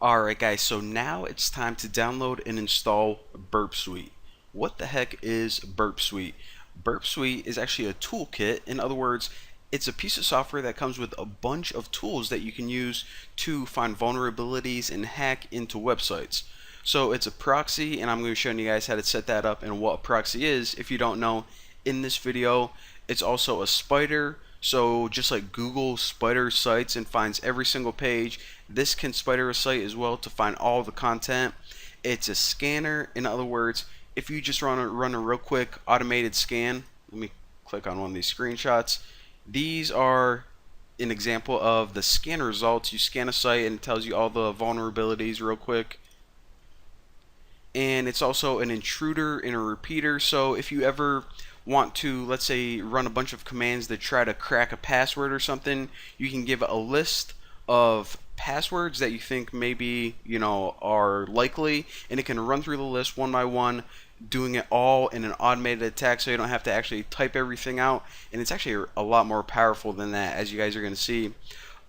Alright guys, so now it's time to download and install Burp Suite. What the heck is Burp Suite? Burp Suite is actually a toolkit. In other words, it's a piece of software that comes with a bunch of tools that you can use to find vulnerabilities and hack into websites. So it's a proxy, and I'm going to be showing you guys how to set that up and what a proxy is if you don't know in this video. It's also a spider. So just like Google spiders sites and finds every single page, this can spider a site as well to find all the content. It's a scanner. In other words, if you just run a real quick automated scan, let me click on one of these screenshots. These are an example of the scan results. You scan a site and it tells you all the vulnerabilities real quick. And it's also an intruder and a repeater. So if you ever want to, let's say, run a bunch of commands that try to crack a password or something, you can give a list of passwords that you think maybe are likely, and it can run through the list one by one, doing it all in an automated attack, so you don't have to actually type everything out. And it's actually a lot more powerful than that, as you guys are going to see.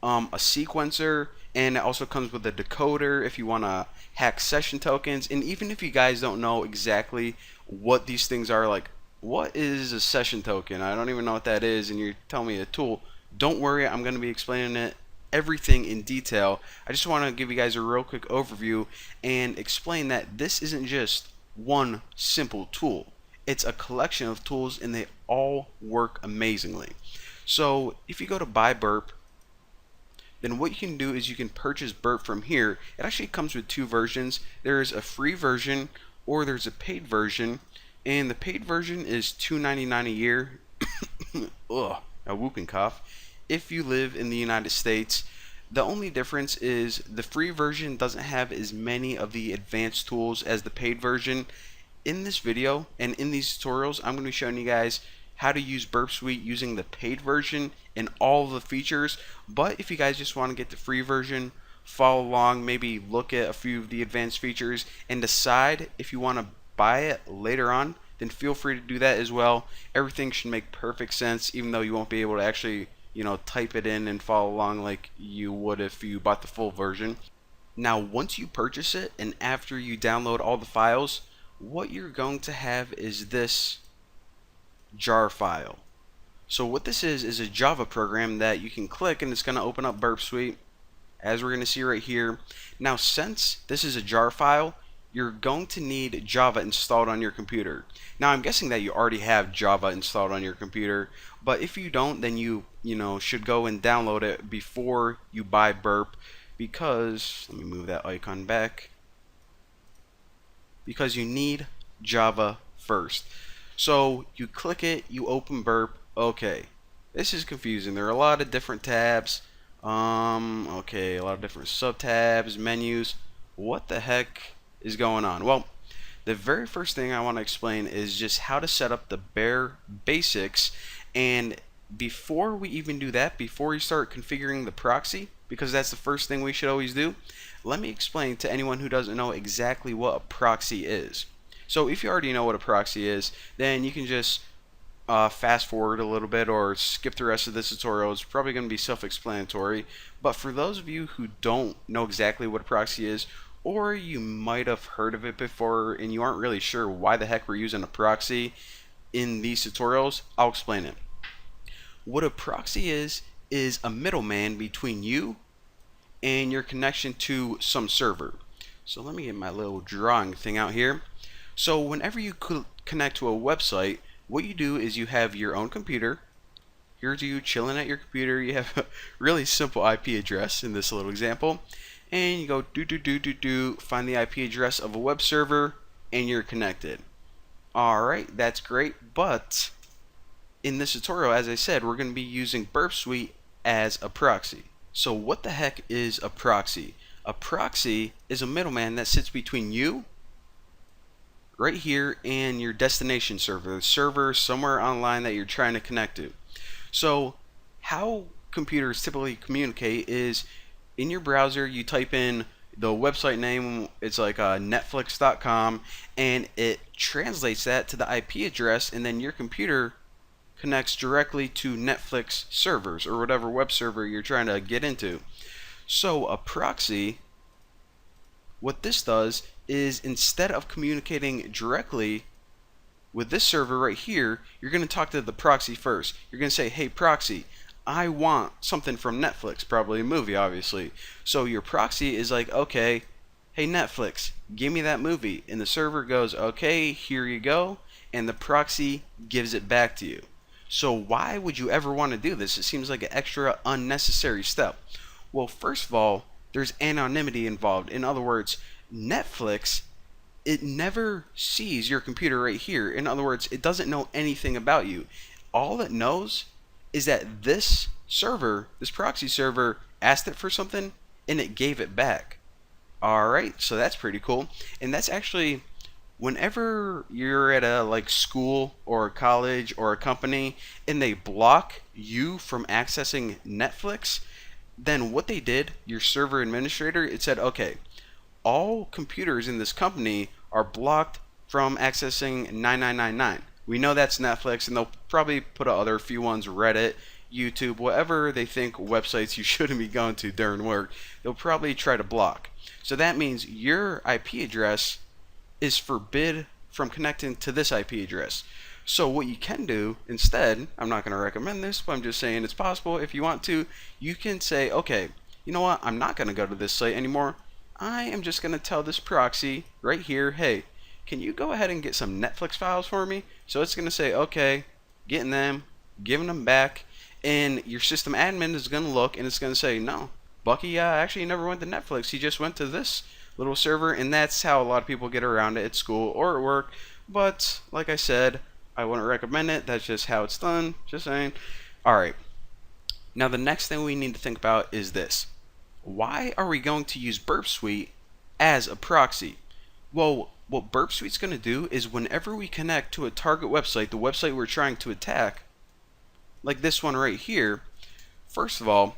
A sequencer, and it also comes with a decoder if you want to hack session tokens. And even if you guys don't know exactly what these things are, like what is a session token, I don't even know what that is, and you're telling me a tool, don't worry, I'm going to be explaining it everything in detail. I just want to give you guys a real quick overview and explain that this isn't just one simple tool. It's a collection of tools, and they all work amazingly. So if you go to buy Burp, then what you can do is you can purchase Burp from here. It actually comes with two versions. There's a free version or there's a paid version, and the paid version is $2.99 a year. Ugh, a whooping cough. If you live in the United States, the only difference is the free version doesn't have as many of the advanced tools as the paid version. In this video and in these tutorials, I'm going to be showing you guys how to use Burp Suite using the paid version and all the features. But if you guys just want to get the free version, follow along, maybe look at a few of the advanced features and decide if you want to buy it later on, then feel free to do that as well. Everything should make perfect sense, even though you won't be able to actually type it in and follow along like you would if you bought the full version. Now once you purchase it and after you download all the files, what you're going to have is this jar file. So what this is a Java program that you can click and it's going to open up Burp Suite, as we're going to see right here. Now since this is a jar file, you're going to need Java installed on your computer. Now I'm guessing that you already have Java installed on your computer, but if you don't, then you should go and download it before you buy Burp, because let me move that icon back, because you need Java first. So you click it, you open Burp. Okay, this is confusing. There are a lot of different tabs. Okay, a lot of different sub tabs, menus. What the heck is going on? Well, the very first thing I want to explain is just how to set up the bare basics. And before we even do that, before you start configuring the proxy, because that's the first thing we should always do, let me explain to anyone who doesn't know exactly what a proxy is. So if you already know what a proxy is, then you can just fast forward a little bit or skip the rest of this tutorial. It's probably going to be self-explanatory. But for those of you who don't know exactly what a proxy is, or you might have heard of it before and you aren't really sure why the heck we're using a proxy in these tutorials, I'll explain it. What a proxy is a middleman between you and your connection to some server. So let me get my little drawing thing out here. So whenever you connect to a website, what you do is you have your own computer. Here's you chilling at your computer. You have a really simple IP address in this little example, and you go find the IP address of a web server, and you're connected. Alright, that's great, but in this tutorial, as I said, we're going to be using Burp Suite as a proxy. So what the heck is a proxy? A proxy is a middleman that sits between you right here and your destination server, the server somewhere online that you're trying to connect to. So how computers typically communicate is in your browser, you type in the website name, it's like netflix.com, and it translates that to the IP address, and then your computer connects directly to Netflix servers or whatever web server you're trying to get into. So a proxy what this does is instead of communicating directly with this server right here, you're going to talk to the proxy first. You're going to say, hey proxy, I want something from Netflix, probably a movie obviously. So your proxy is like, okay, hey Netflix, give me that movie. And the server goes, okay, here you go. And the proxy gives it back to you. So why would you ever want to do this? It seems like an extra unnecessary step. Well, first of all, there's anonymity involved. In other words, Netflix, it never sees your computer right here. In other words, it doesn't know anything about you. All it knows is that this server, this proxy server, asked it for something and it gave it back. Alright, so that's pretty cool. And that's actually, whenever you're at a like school or a college or a company and they block you from accessing Netflix, then what they did, your server administrator, it said, okay, all computers in this company are blocked from accessing 9999. We know that's Netflix, and they'll probably put other few ones, Reddit, YouTube, whatever they think websites you shouldn't be going to during work, they'll probably try to block. So that means your IP address is forbid from connecting to this IP address. So what you can do instead, I'm not going to recommend this, but I'm just saying it's possible. If you want to, you can say, okay, you know what, I'm not going to go to this site anymore. I am just going to tell this proxy right here, hey, can you go ahead and get some Netflix files for me? So it's going to say, okay, getting them, giving them back, and your system admin is going to look and it's going to say, no, Bucky actually never went to Netflix. He just went to this little server, and that's how a lot of people get around it at school or at work. But like I said, I wouldn't recommend it. That's just how it's done. Just saying. Alright. Now the next thing we need to think about is this. Why are we going to use Burp Suite as a proxy? Well, what Burp Suite's going to do is whenever we connect to a target website, the website we're trying to attack, like this one right here, first of all,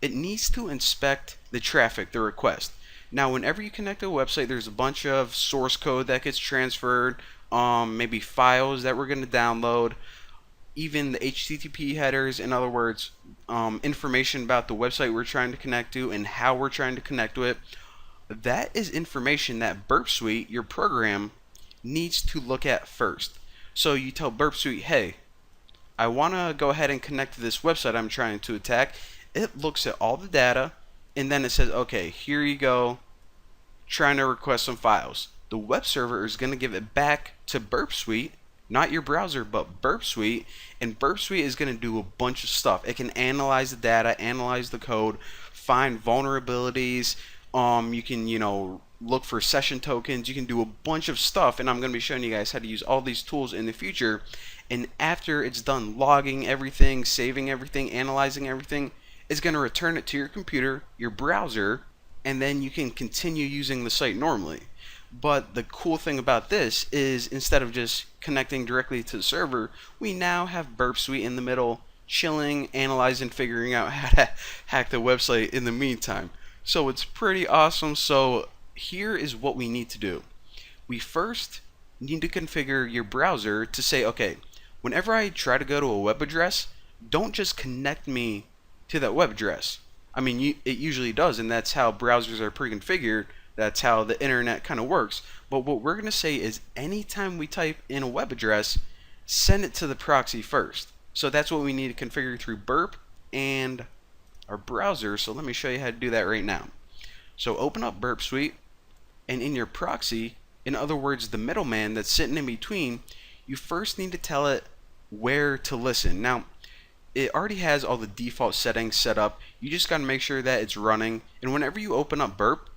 it needs to inspect the traffic, the request. Now, whenever you connect to a website, there's a bunch of source code that gets transferred, maybe files that we're going to download, even the HTTP headers, in other words, information about the website we're trying to connect to and how we're trying to connect to it. That is information that Burp Suite, your program, needs to look at first. So you tell Burp Suite, hey, I want to go ahead and connect to this website I'm trying to attack. It looks at all the data, and then it says, okay, here you go, trying to request some files. The web server is going to give it back to Burp Suite, not your browser, but Burp Suite, and Burp Suite is going to do a bunch of stuff. It can analyze the data, analyze the code, find vulnerabilities. You can, look for session tokens. You can do a bunch of stuff, and I'm going to be showing you guys how to use all these tools in the future. And after it's done logging everything, saving everything, analyzing everything, it's going to return it to your computer, your browser, and then you can continue using the site normally. But the cool thing about this is instead of just connecting directly to the server, we now have Burp Suite in the middle, chilling, analyzing, figuring out how to hack the website in the meantime. So it's pretty awesome. So here is what we need to do. We first need to configure your browser to say, okay, whenever I try to go to a web address, don't just connect me to that web address. I mean, it usually does, and that's how browsers are pre-configured. That's how the internet kind of works. But what we're going to say is anytime we type in a web address, send it to the proxy first. So that's what we need to configure through Burp and our browser. So let me show you how to do that right now. So open up Burp Suite, and in your proxy, in other words, the middleman that's sitting in between, you first need to tell it where to listen. Now, it already has all the default settings set up. You just got to make sure that it's running. And whenever you open up Burp,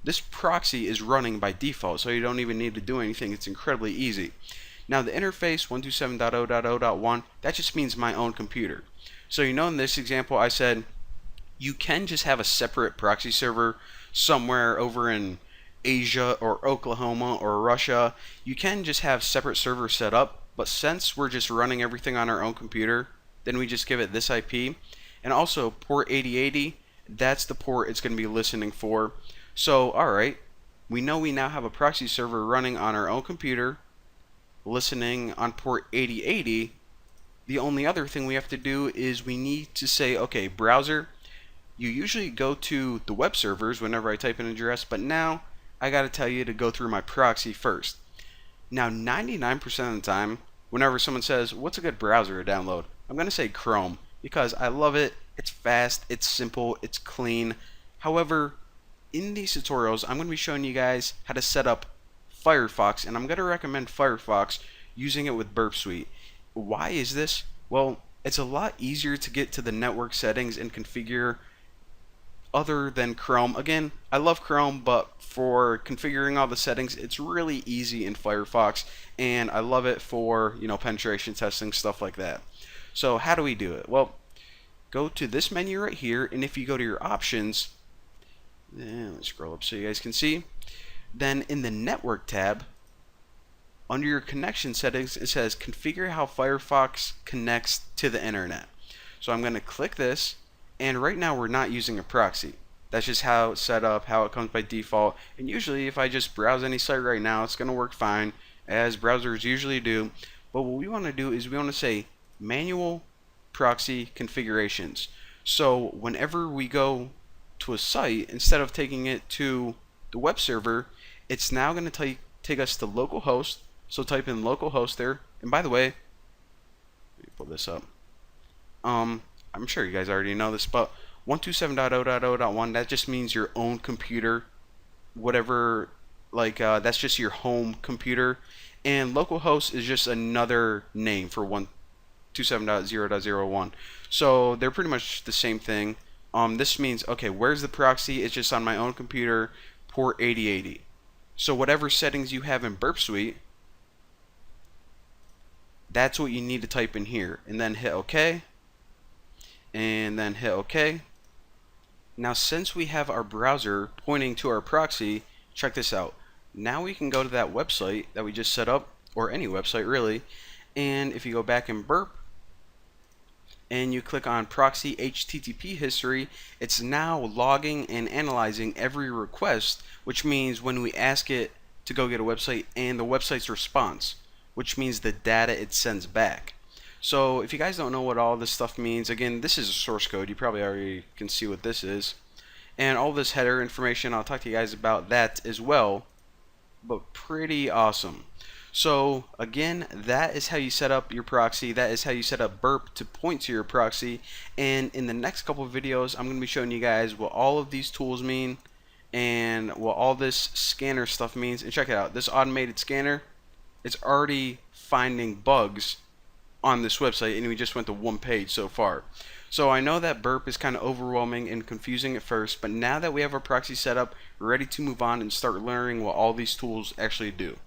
this proxy is running by default, so you don't even need to do anything. It's incredibly easy. Now the interface 127.0.0.1, that just means my own computer. So in this example I said you can just have a separate proxy server somewhere over in Asia or Oklahoma or Russia. You can just have separate servers set up, but since we're just running everything on our own computer, then we just give it this IP. And also port 8080, that's the port it's going to be listening for. So, alright, we know we now have a proxy server running on our own computer, listening on port 8080. The only other thing we have to do is we need to say, okay, browser, you usually go to the web servers whenever I type in an address, but now I gotta tell you to go through my proxy first. Now 99% of the time, whenever someone says, what's a good browser to download? I'm gonna say Chrome because I love it, it's fast, it's simple, it's clean. However, in these tutorials, I'm going to be showing you guys how to set up Firefox, and I'm going to recommend Firefox using it with Burp Suite. Why is this? Well, it's a lot easier to get to the network settings and configure other than Chrome. Again, I love Chrome, but for configuring all the settings, it's really easy in Firefox, and I love it for, penetration testing, stuff like that. So how do we do it? Well, go to this menu right here, and if you go to your options, let's scroll up so you guys can see. Then in the network tab, under your connection settings, it says configure how Firefox connects to the internet. So I'm going to click this, and right now we're not using a proxy. That's just how it's set up, how it comes by default. And usually if I just browse any site right now, it's going to work fine, as browsers usually do. But what we want to do is we want to say manual proxy configurations. So whenever we go to a site, instead of taking it to the web server, it's now going to take us to localhost. So type in localhost there. And by the way, let me pull this up. I'm sure you guys already know this, but 127.0.0.1, that just means your own computer, whatever, that's just your home computer. And localhost is just another name for 127.0.0.1. So they're pretty much the same thing. This means, okay, where's the proxy? It's just on my own computer, port 8080. So whatever settings you have in Burp Suite, that's what you need to type in here. And then hit OK. And then hit OK. Now since we have our browser pointing to our proxy, check this out. Now we can go to that website that we just set up, or any website really, and if you go back in Burp, and you click on proxy HTTP history, it's now logging and analyzing every request, which means when we ask it to go get a website, and the website's response, which means the data it sends back. So if you guys don't know what all this stuff means, again, this is a source code. You probably already can see what this is. And all this header information, I'll talk to you guys about that as well, but pretty awesome. So again, that is how you set up your proxy. That is how you set up Burp to point to your proxy. And in the next couple of videos, I'm going to be showing you guys what all of these tools mean and what all this scanner stuff means. And check it out. This automated scanner, it's already finding bugs on this website, and we just went to one page so far. So I know that Burp is kind of overwhelming and confusing at first, but now that we have our proxy set up, we're ready to move on and start learning what all these tools actually do.